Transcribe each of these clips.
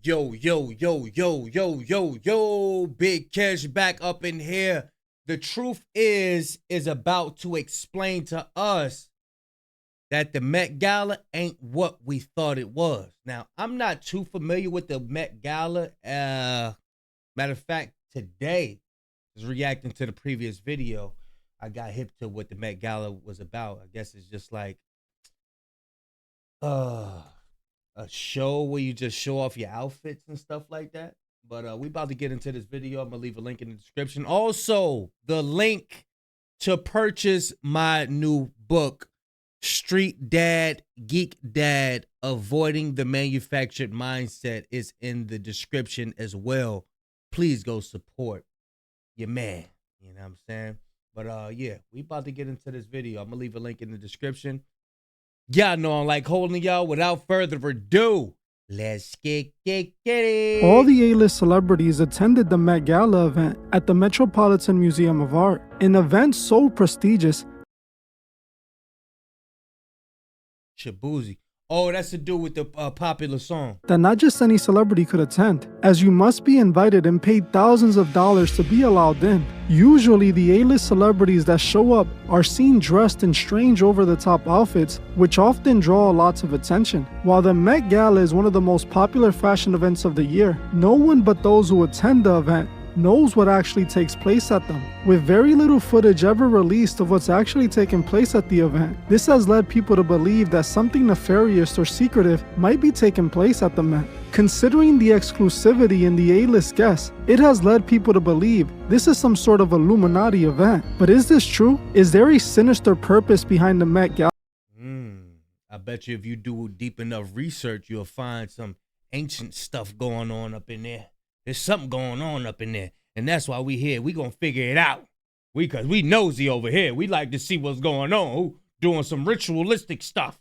Yo, Big Cash back up in here. The truth is about to explain to us that the Met Gala ain't what we thought it was. Now, I'm not too familiar with the Met Gala. Matter of fact, today, I was reacting to the previous video, I got hip to what the Met Gala was about. I guess it's just like a show where you just show off your outfits and stuff like that. But we about to get into this video. I'm gonna leave a link in the description. Also, the link to purchase my new book, Street Dad, Geek Dad, Avoiding the Manufactured Mindset, is in the description as well. Please go support your man. You know what I'm saying? But yeah, we about to get into this video. I'm gonna leave a link in the description. Y'all know I'm like holding y'all. Without further ado, let's get it. All the A-list celebrities attended the Met Gala event at the Metropolitan Museum of Art, an event so prestigious Shabuzi. Oh, that's to do with the popular song. that not just any celebrity could attend, as you must be invited and paid thousands of dollars to be allowed in. Usually, the A-list celebrities that show up are seen dressed in strange over-the-top outfits, which often draw lots of attention. While the Met Gala is one of the most popular fashion events of the year, no one but those who attend the event knows what actually takes place at them. With very little footage ever released of what's actually taking place at the event, this has led people to believe that something nefarious or secretive might be taking place at the Met. Considering the exclusivity in the A-list guests, it has led people to believe this is some sort of Illuminati event. But is this true? Is there a sinister purpose behind the Met Gala? I bet you if you do deep enough research, you'll find some ancient stuff going on up in there. There's something going on up in there, and that's why we here. We gonna figure it out. Cause we nosy over here. We like to see what's going on. Who doing some ritualistic stuff?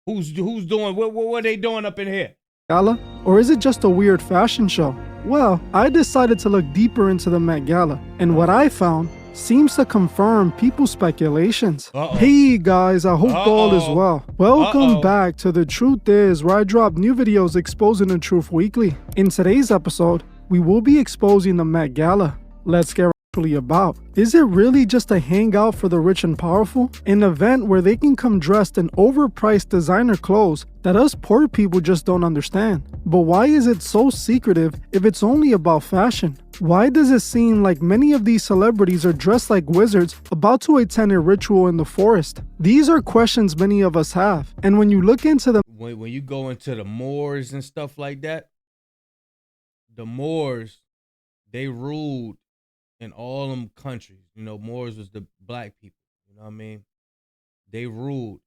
Who's doing what they doing up in here? Gala? Or is it just a weird fashion show? Well, I decided to look deeper into the Met Gala, and what I found seems to confirm people's speculations. Hey guys, I hope all is well. Welcome back to The Truth Is, where I drop new videos exposing the truth weekly. In today's episode, we will be exposing the Met Gala. Let's get actually about. Is it really just a hangout for the rich and powerful? An event where they can come dressed in overpriced designer clothes that us poor people just don't understand. But why is it so secretive if it's only about fashion? Why does it seem like many of these celebrities are dressed like wizards about to attend a ritual in the forest? These are questions many of us have. And when you look into them, when you go into the Moors and stuff like that, the Moors, they ruled in all them countries. You know, Moors was the black people. You know what I mean? They ruled.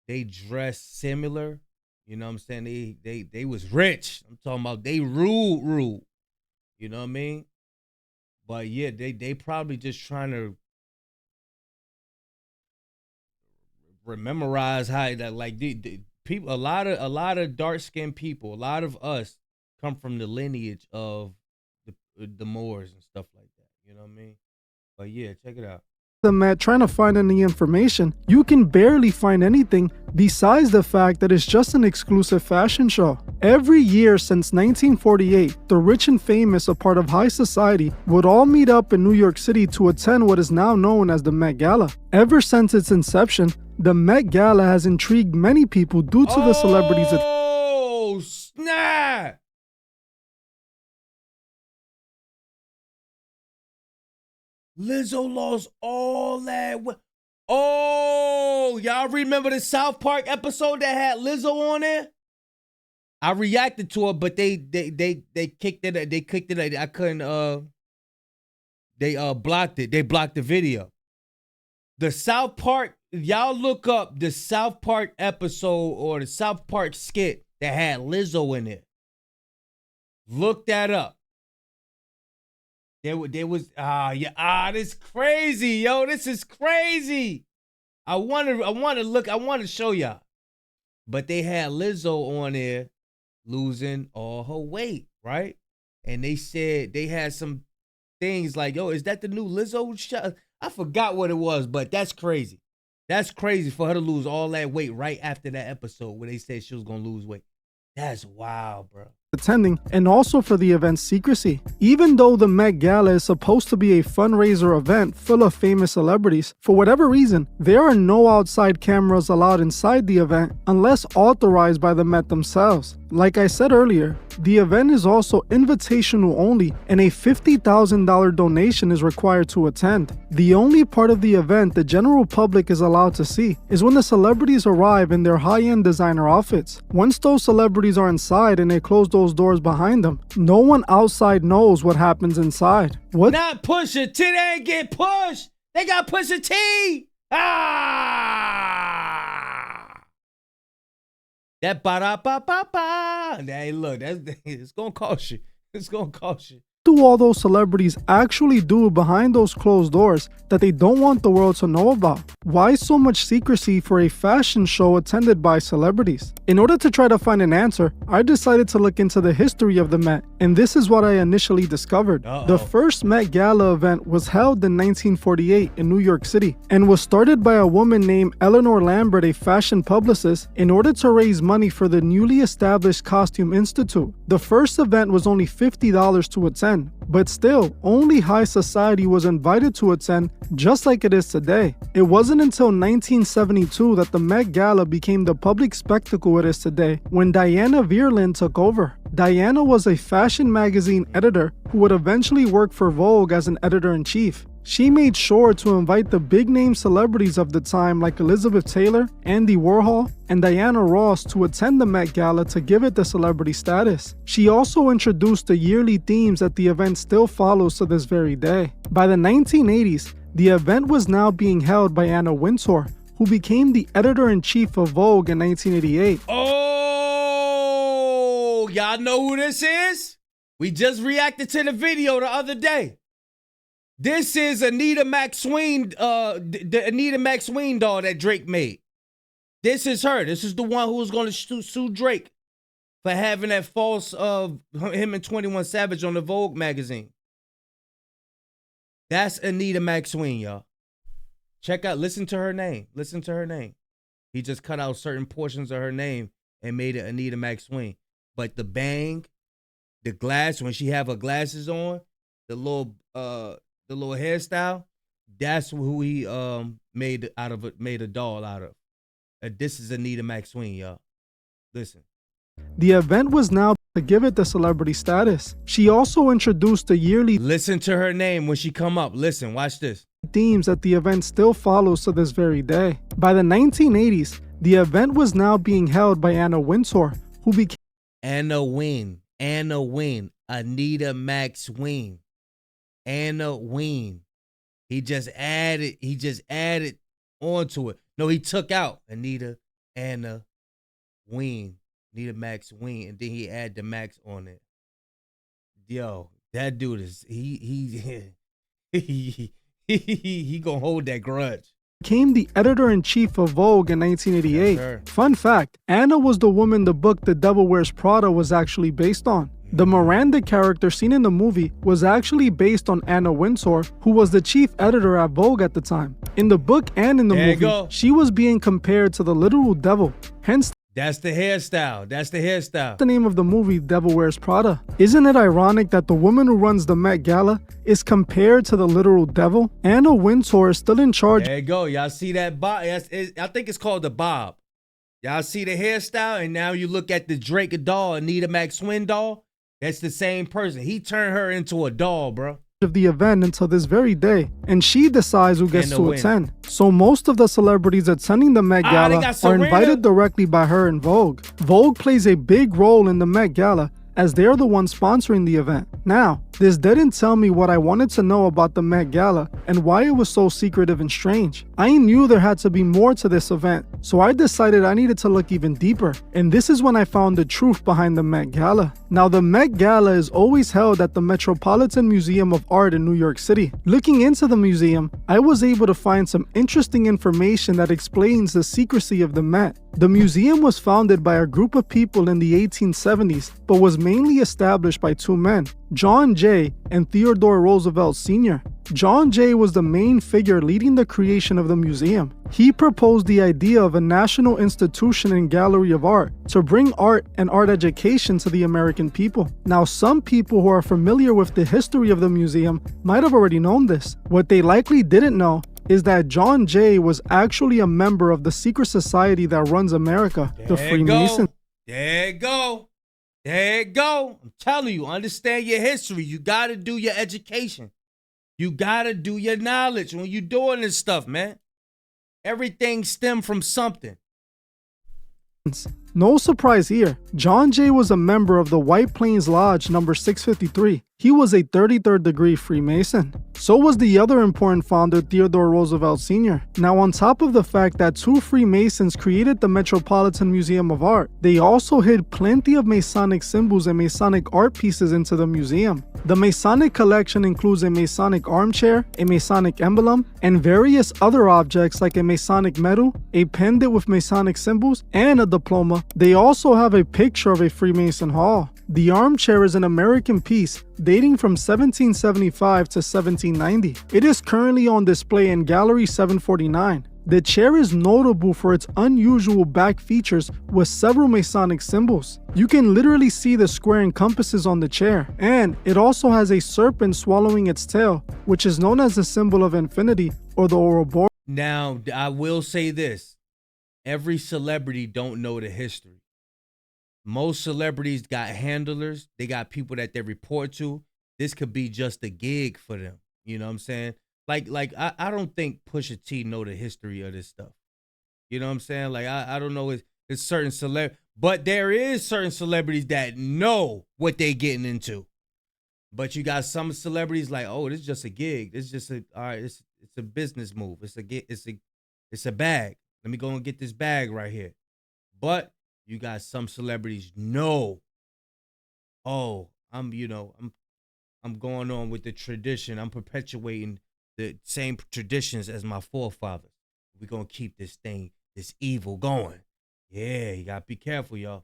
They dressed similar. You know what I'm saying? They was rich. I'm talking about they ruled. You know what I mean? But yeah, they probably just trying to memorize how that, like, the people, a lot of dark-skinned people, a lot of us come from the lineage of the Moors and stuff like that. You know what I mean? But yeah, check it out. the Met trying to find any information, you can barely find anything besides the fact that it's just an exclusive fashion show. Every year since 1948, the rich and famous, a part of high society, would all meet up in New York City to attend what is now known as the Met Gala. Ever since its inception, the Met Gala has intrigued many people due to the celebrities. Oh, snap! Lizzo lost all that. Oh, y'all remember the South Park episode that had Lizzo on there? I reacted to it, but they kicked it. They kicked it. I couldn't. They blocked it. They blocked the video. The South Park. Y'all look up the South Park episode or the South Park skit that had Lizzo in it. Look that up. There was this crazy, yo. This is crazy. I want to show y'all. But they had Lizzo on there losing all her weight, right? And they said they had some things like, yo, is that the new Lizzo show? I forgot what it was, but that's crazy. That's crazy for her to lose all that weight right after that episode where they said she was gonna lose weight. That's wild, bro. attending, and also for the event's secrecy. Even though the Met Gala is supposed to be a fundraiser event full of famous celebrities, for whatever reason, there are no outside cameras allowed inside the event unless authorized by the Met themselves. Like I said earlier, the event is also invitational only, and a $50,000 donation is required to attend. The only part of the event the general public is allowed to see is when the celebrities arrive in their high-end designer outfits. Once those celebrities are inside and they close those doors behind them, no one outside knows what happens inside. What? Not Pusha T, they ain't get pushed. They got Pusha T. That ba-da-ba-ba-ba. Hey, look, it's gonna cost you. It's gonna cost you. Do all those celebrities actually do behind those closed doors that they don't want the world to know about? Why so much secrecy for a fashion show attended by celebrities? In order to try to find an answer, I decided to look into the history of the Met, and this is what I initially discovered. The first Met Gala event was held in 1948 in New York City and was started by a woman named Eleanor Lambert, a fashion publicist, in order to raise money for the newly established Costume Institute. The first event was only $50 to attend, but still, only high society was invited to attend, just like it is today. It wasn't until 1972 that the Met Gala became the public spectacle it is today, when Diana Vreeland took over. Diana was a fashion magazine editor who would eventually work for Vogue as an editor-in-chief. She made sure to invite the big-name celebrities of the time like Elizabeth Taylor, Andy Warhol, and Diana Ross to attend the Met Gala to give it the celebrity status. She also introduced the yearly themes that the event still follows to this very day. By the 1980s, the event was now being held by Anna Wintour, who became the editor-in-chief of Vogue in 1988. Oh, y'all know who this is? We just reacted to the video the other day. This is Anita McSween, the Anita McSween doll that Drake made. This is her. This is the one who was going to sue Drake for having that false him and 21 Savage on the Vogue magazine. That's Anita McSween, y'all. Check out, listen to her name. Listen to her name. He just cut out certain portions of her name and made it Anita McSween. But the bang, the glass, when she have her glasses on, the little hairstyle, that's who he made a doll out of. This is Anita McSween, y'all. Listen. The event was now to give it the celebrity status. She also introduced the yearly Listen to her name when she come up. Listen, watch this. Themes that the event still follows to this very day. By the 1980s, the event was now being held by Anna Wintour, who became Anna Wynn, Anita McSween. Anna Wynn. He just added onto it. No, he took out Anna Wynn, Anita McSween, and then he added the Max on it. Yo, that dude is he gonna hold that grudge. Became the editor-in-chief of Vogue in 1988. Fun fact, Anna was the woman the book The Devil Wears Prada was actually based on. The Miranda character seen in the movie was actually based on Anna Wintour, who was the chief editor at Vogue at the time. In the book and in the movie, she was being compared to the literal devil, hence that's the hairstyle. That's the hairstyle. The name of the movie, Devil Wears Prada. Isn't it ironic that the woman who runs the Met Gala is compared to the literal devil? Anna Wintour is still in charge. There you go. Y'all see that bob? I think it's called the bob. Y'all see the hairstyle? And now you look at the Drake doll, Anita McSween doll. That's the same person. He turned her into a doll, bro. Of the event until this very day, and she decides who gets to attend. So most of the celebrities attending the Met Gala are invited directly by her in Vogue. Vogue plays a big role in the Met Gala as they're the ones sponsoring the event. Now, this didn't tell me what I wanted to know about the Met Gala and why it was so secretive and strange. I knew there had to be more to this event, so I decided I needed to look even deeper, and this is when I found the truth behind the Met Gala. Now, the Met Gala is always held at the Metropolitan Museum of Art in New York City. Looking into the museum, I was able to find some interesting information that explains the secrecy of the Met. The museum was founded by a group of people in the 1870s, but was mainly established by two men, John Jay and Theodore Roosevelt Sr. John Jay was the main figure leading the creation of the museum. He proposed the idea of a national institution and gallery of art to bring art and art education to the American people. Now, some people who are familiar with the history of the museum might have already known this. What they likely didn't know is that John Jay was actually a member of the secret society that runs America, the Freemasons. There you go. There you go. I'm telling you, understand your history. You got to do your education. You got to do your knowledge when you're doing this stuff, man. Everything stemmed from something. No surprise here, John Jay was a member of the White Plains Lodge number 653. He was a 33rd degree Freemason. So was the other important founder, Theodore Roosevelt Sr. Now, on top of the fact that two Freemasons created the Metropolitan Museum of Art, they also hid plenty of Masonic symbols and Masonic art pieces into the museum. The Masonic collection includes a Masonic armchair, a Masonic emblem, and various other objects like a Masonic medal, a pendant with Masonic symbols, and a diploma. They also have a picture of a Freemason hall. The armchair is an American piece dating from 1775 to 1790. It is currently on display in Gallery 749. The chair is notable for its unusual back features with several Masonic symbols. You can literally see the square and compasses on the chair, and it also has a serpent swallowing its tail, which is known as the symbol of infinity or the Ouroboros. Now, I will say this. Every celebrity don't know the history. Most celebrities got handlers. They got people that they report to. This could be just a gig for them. You know what I'm saying? Like I don't think Pusha T know the history of this stuff. You know what I'm saying? Like I don't know. It's certain but there is certain celebrities that know what they getting into. But you got some celebrities like, oh, this is just a gig. This is just all right. It's a business move. It's a bag. Let me go and get this bag right here. But you got some celebrities know, oh, I'm going on with the tradition. I'm perpetuating the same traditions as my forefathers. We're going to keep this evil going. Yeah, you got to be careful, y'all.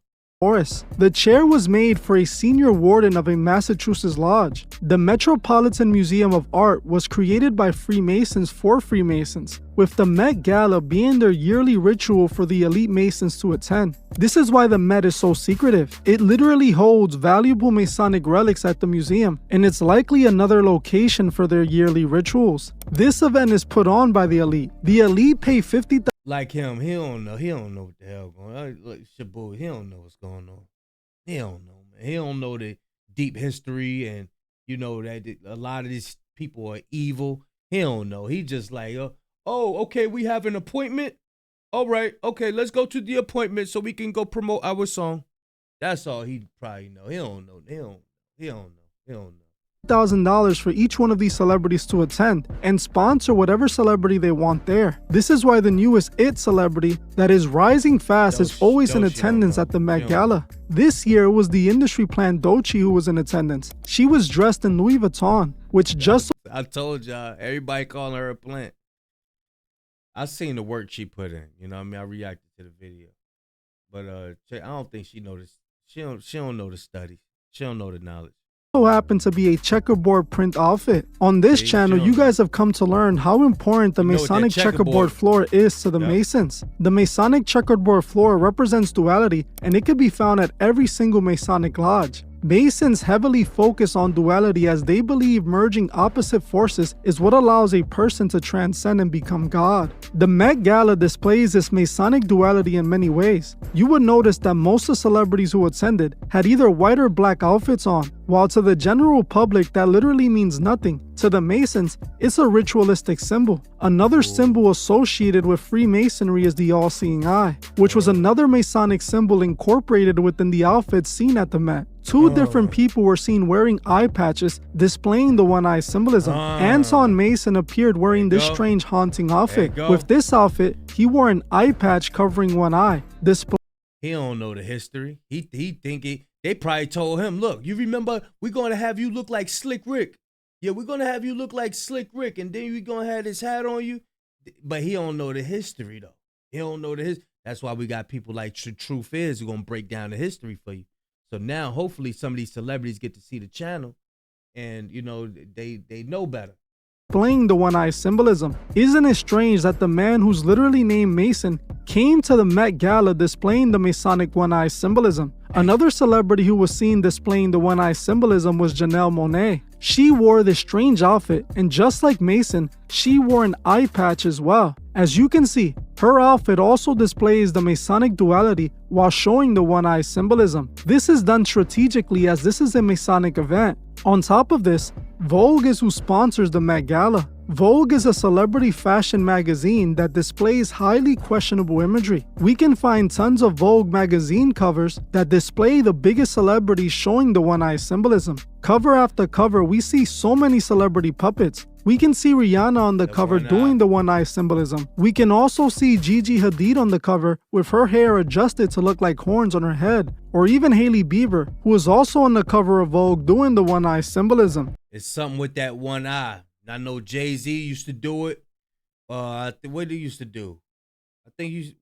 The chair was made for a senior warden of a Massachusetts lodge. The Metropolitan Museum of Art was created by Freemasons for Freemasons, with the Met Gala being their yearly ritual for the elite Masons to attend. This is why the Met is so secretive. It literally holds valuable Masonic relics at the museum, and it's likely another location for their yearly rituals. This event is put on by the elite. The elite pay $50,000. Like him, he don't know what the hell going on. Like Shabu, he don't know what's going on. He don't know, man. He don't know the deep history, and you know that a lot of these people are evil. He don't know. He just like, oh, okay, we have an appointment. All right, okay, let's go to the appointment so we can go promote our song. That's all he probably know. He don't know. He don't know. $1,000 for each one of these celebrities to attend and sponsor whatever celebrity they want there. This is why the newest IT celebrity that is rising fast is always in attendance at the Met Gala. This year it was the industry plant Doechii who was in attendance. She was dressed in Louis Vuitton, which just... I told y'all, everybody calling her a plant. I seen the work she put in. You know what I mean? I reacted to the video. But I don't think she noticed. She don't know the studies. She don't know the knowledge. So happened to be a checkerboard print outfit. On this channel, you guys have come to learn how important the Masonic checkerboard floor is to the Masons. The Masonic checkerboard floor represents duality, and it can be found at every single Masonic lodge. Masons heavily focus on duality as they believe merging opposite forces is what allows a person to transcend and become God. The Met Gala displays this Masonic duality in many ways. You would notice that most of the celebrities who attended had either white or black outfits on, while to the general public that literally means nothing. To the Masons, it's a ritualistic symbol. Another symbol associated with Freemasonry is the all-seeing eye, which was another Masonic symbol incorporated within the outfits seen at the Met. Two different people were seen wearing eye patches displaying the one-eye symbolism. Anton Mason appeared wearing this strange haunting outfit. With this outfit, he wore an eye patch covering one eye. He don't know the history. He think they probably told him, look, you remember we're going to have you look like Slick Rick. Yeah, we're going to have you look like Slick Rick, and then we're going to have this hat on you. But he don't know the history, though. He don't know the history. That's why we got people like Truth Is who going to break down the history for you. So now, hopefully, some of these celebrities get to see the channel and you know they know better. Displaying the one-eye symbolism. Isn't it strange that the man who's literally named Mason came to the Met Gala displaying the Masonic one-eye symbolism? Another celebrity who was seen displaying the one-eye symbolism was Janelle Monáe. She wore this strange outfit, and just like Mason, she wore an eye patch as well. As you can see, her outfit also displays the Masonic duality while showing the one-eye symbolism. This is done strategically as this is a Masonic event. On top of this, Vogue is who sponsors the Met Gala. Vogue is a celebrity fashion magazine that displays highly questionable imagery. We can find tons of Vogue magazine covers that display the biggest celebrities showing the one-eye symbolism. Cover after cover, we see so many celebrity puppets. We can see Rihanna on the cover doing the one-eye symbolism. We can also see Gigi Hadid on the cover with her hair adjusted to look like horns on her head. Or even Hailey Bieber, who is also on the cover of Vogue doing the one-eye symbolism. It's something with that one eye. I know Jay-Z used to do it. What did he used to do? I think he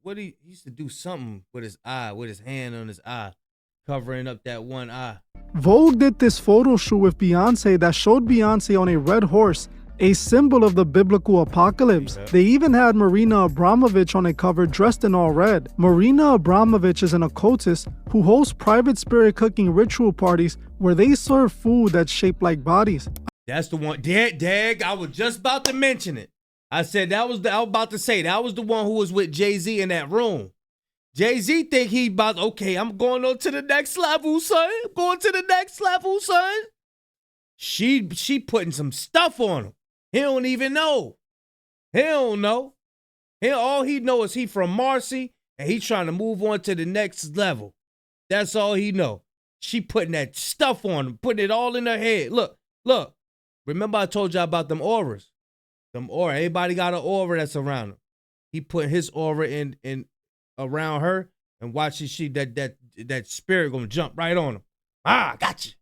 used to do something with his eye, with his hand on his eye, covering up that one eye. Vogue did this photo shoot with Beyonce that showed Beyonce on a red horse, a symbol of the biblical apocalypse. They even had Marina Abramovich on a cover dressed in all red. Marina Abramovich is an occultist who hosts private spirit cooking ritual parties where they serve food that's shaped like bodies. That's the one. Dag, I was just about to mention it. I said I was about to say that was the one who was with Jay-Z in that room. Jay-Z think he about, okay, I'm going on to the next level, son. I'm going to the next level, son. She putting some stuff on him. He don't even know. He don't know. All he know is he from Marcy and he trying to move on to the next level. That's all he know. She putting that stuff on him, putting it all in her head. Look. Remember I told y'all about them auras. Them aura. Everybody got an aura that's around him. He put his aura in around her and watch that spirit gonna jump right on him. Gotcha.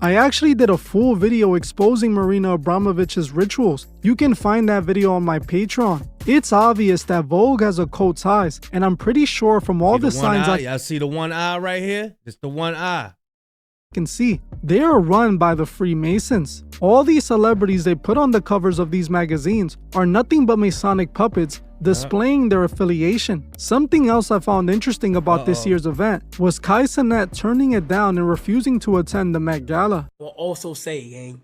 I actually did a full video exposing Marina Abramovich's rituals. You can find that video on my Patreon. It's obvious that Vogue has occult ties, and I'm pretty sure from all the signs I see the one eye right here. It's the one eye. Can see, they are run by the Freemasons. All these celebrities they put on the covers of these magazines are nothing but Masonic puppets displaying their affiliation. Something else I found interesting about this year's event was Cenat turning it down and refusing to attend the Met Gala. Will also say, gang,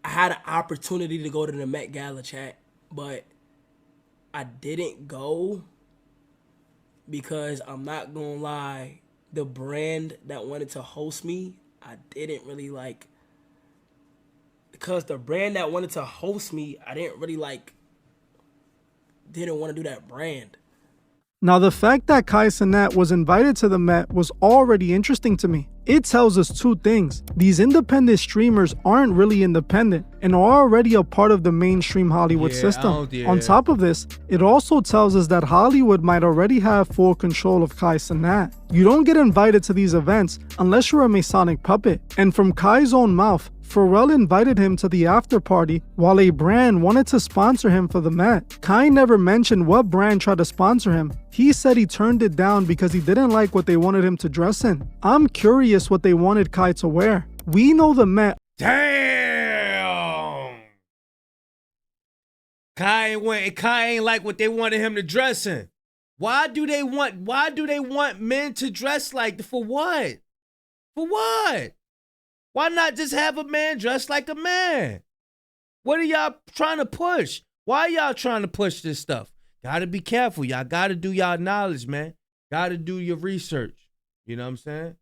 I had an opportunity to go to the Met Gala, chat, but I didn't go because I'm not gonna lie, the brand that wanted to host me, I didn't really like. Because the brand that wanted to host me, I didn't really like, didn't want to do that brand. Now, the fact that Cenat was invited to the Met was already interesting to me. It tells us two things. These independent streamers aren't really independent and are already a part of the mainstream Hollywood system. On top of this, it also tells us that Hollywood might already have full control of Cenat. You don't get invited to these events unless you're a Masonic puppet. And from Kai's own mouth, Pharrell invited him to the after party while a brand wanted to sponsor him for the Met. Kai never mentioned what brand tried to sponsor him. He said he turned it down because he didn't like what they wanted him to dress in. I'm curious what they wanted Kai to wear. We know the Met. Damn! Kai ain't like what they wanted him to dress in. Why do they want men to dress like, for what? For what? Why not just have a man dress like a man? What are y'all trying to push? Why are y'all trying to push this stuff? Gotta be careful. Y'all gotta do y'all knowledge, man. Gotta do your research. You know what I'm saying?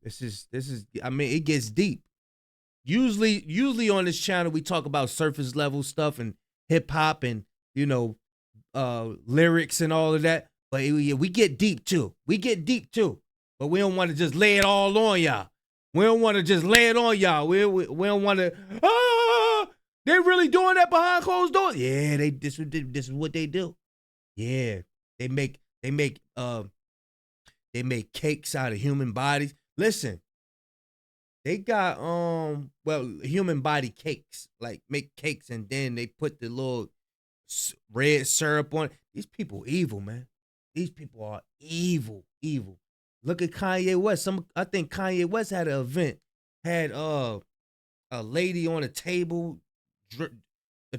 This is, I mean, it gets deep. Usually on this channel, we talk about surface level stuff and hip hop and, you know, lyrics and all of that. But we get deep too. But we don't want to just lay it all on y'all. We don't want to just lay it on y'all. We don't want to, they really doing that behind closed doors? Yeah, this is what they do. Yeah, they make cakes out of human bodies. Listen, they got human body cakes, like make cakes and then they put the little red syrup on it. These people evil, man. These people are evil. Look at Kanye West. I think Kanye West had an event, had a lady on a table,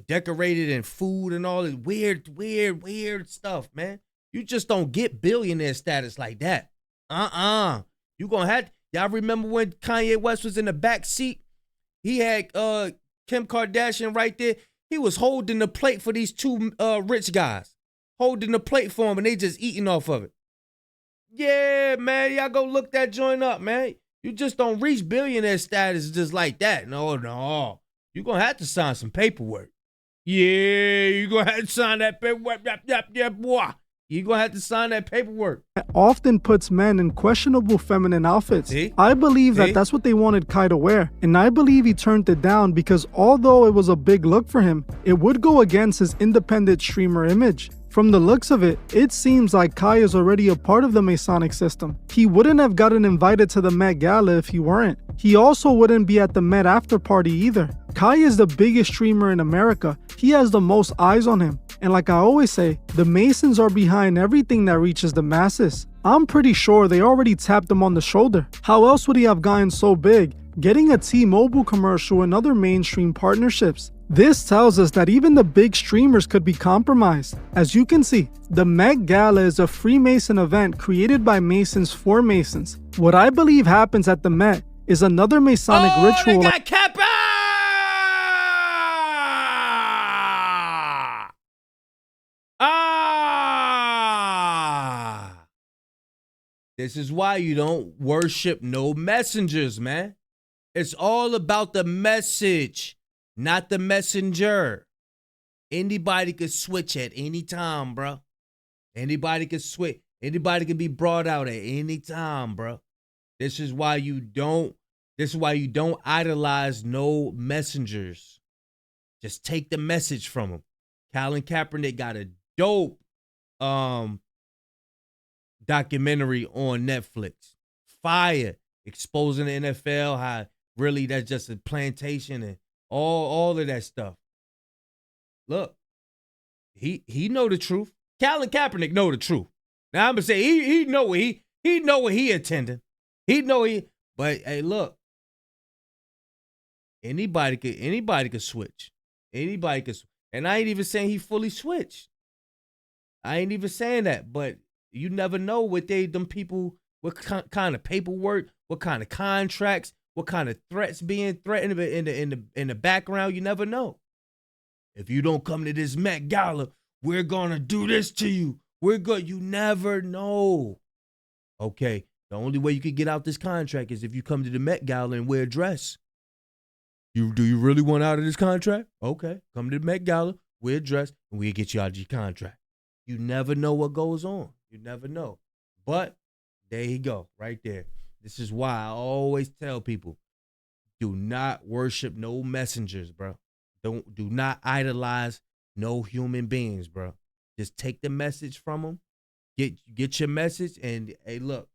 decorated in food and all this weird stuff, man. You just don't get billionaire status like that. You gonna have. Y'all remember when Kanye West was in the back seat? He had Kim Kardashian right there. He was holding the plate for these two rich guys, holding the plate for him, and they just eating off of it. Yeah, man, y'all go look that joint up, man. You just don't reach billionaire status just like that. No. You're going to have to sign some paperwork. Yeah, you're going to have to sign that paperwork. Yep, boy. You're going to have to sign that paperwork. Often puts men in questionable feminine outfits. See? I believe that that's what they wanted Kai to wear. And I believe he turned it down because although it was a big look for him, it would go against his independent streamer image. From the looks of it, it seems like Kai is already a part of the Masonic system. He wouldn't have gotten invited to the Met Gala if he weren't. He also wouldn't be at the Met after party either. Kai is the biggest streamer in America. He has the most eyes on him. And like I always say, the Masons are behind everything that reaches the masses. I'm pretty sure they already tapped him on the shoulder. How else would he have gotten so big? Getting a T-Mobile commercial and other mainstream partnerships. This tells us that even the big streamers could be compromised. As you can see, the Met Gala is a Freemason event created by Masons for Masons. What I believe happens at the Met is another Masonic ritual. They got Kappa! This is why you don't worship no messengers, man. It's all about the message, not the messenger. Anybody could switch at any time, bro. Anybody could switch. Anybody can be brought out at any time, bro. This is why you don't idolize no messengers. Just take the message from them. Colin Kaepernick got a dope documentary on Netflix. Fire. Exposing the NFL, how really that's just a plantation and all of that stuff. Look, he know the truth. Colin Kaepernick know the truth. Now I'm gonna say he know what he attending. But hey, look, anybody could switch. Anybody could, and I ain't even saying he fully switched. I ain't even saying that, but you never know what them people, what kind of paperwork, what kind of contracts, what kind of threats being threatened in the background. You never know. If you don't come to this Met Gala, we're gonna do this to you. You never know. Okay, the only way you could get out this contract is if you come to the Met Gala and wear a dress. Do you really want out of this contract? Okay, come to the Met Gala, wear a dress, and we'll get you out of your contract. You never know what goes on. You never know. But there you go, right there. This is why I always tell people, do not worship no messengers, bro. Do not idolize no human beings, bro. Just take the message from them. Get your message, and hey, look,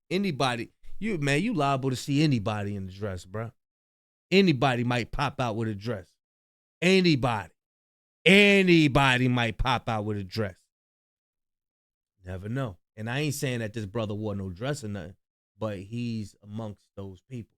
anybody, you liable to see anybody in the dress, bro. Anybody might pop out with a dress. Anybody might pop out with a dress. Never know. And I ain't saying that this brother wore no dress or nothing, but he's amongst those people.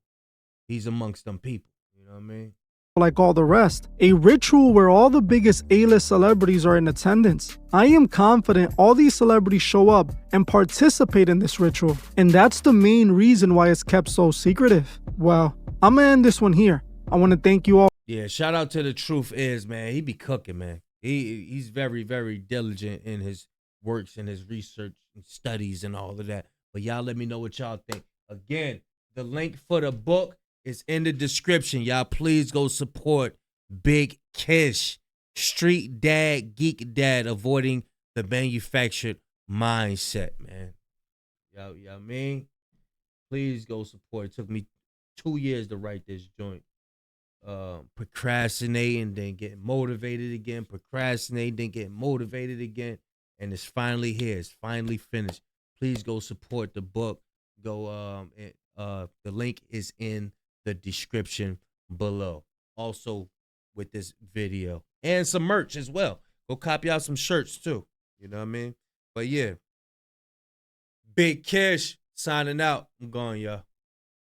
He's amongst them people. You know what I mean? Like all the rest, a ritual where all the biggest A-list celebrities are in attendance. I am confident all these celebrities show up and participate in this ritual, and that's the main reason why it's kept so secretive. Well, I'm gonna end this one here. I want to thank you all. Yeah, shout out to The Truth Is, man. He be cooking, man. He's very, very diligent in his works and his research and studies and all of that. But y'all let me know what y'all think. Again, the link for the book is in the description. Y'all please go support Big Kish, street dad, geek dad, avoiding the manufactured mindset, man. Y'all mean? Please go support. It took me 2 years to write this joint. Procrastinating, then getting motivated again. Procrastinating, then getting motivated again. And it's finally here. It's finally finished. Please go support the book. Go. The link is in the description below. Also with this video and some merch as well. Go copy out some shirts too. You know what I mean? But yeah, Big Kish signing out. I'm going, y'all.